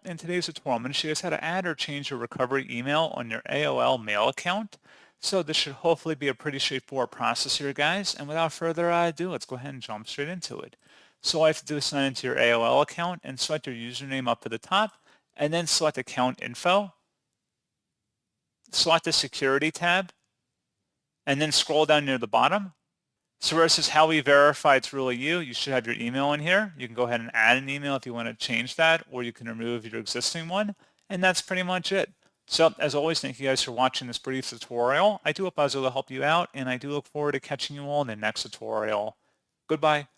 in today's tutorial, I'm going to show you guys how to add or change your recovery email on your AOL Mail account. So this should hopefully be a pretty straightforward process here, guys. And without further ado, let's go ahead and jump straight into it. So all you have to do is sign into your AOL account and select your username up at the top, and then select Account Info. Select the Security tab, and then scroll down near the bottom. So where it says how we verify it's really you, you should have your email in here. You can go ahead and add an email if you want to change that, or you can remove your existing one. And that's pretty much it. So as always, thank you guys for watching this brief tutorial. I do hope I was able to help you out, and I do look forward to catching you all in the next tutorial. Goodbye.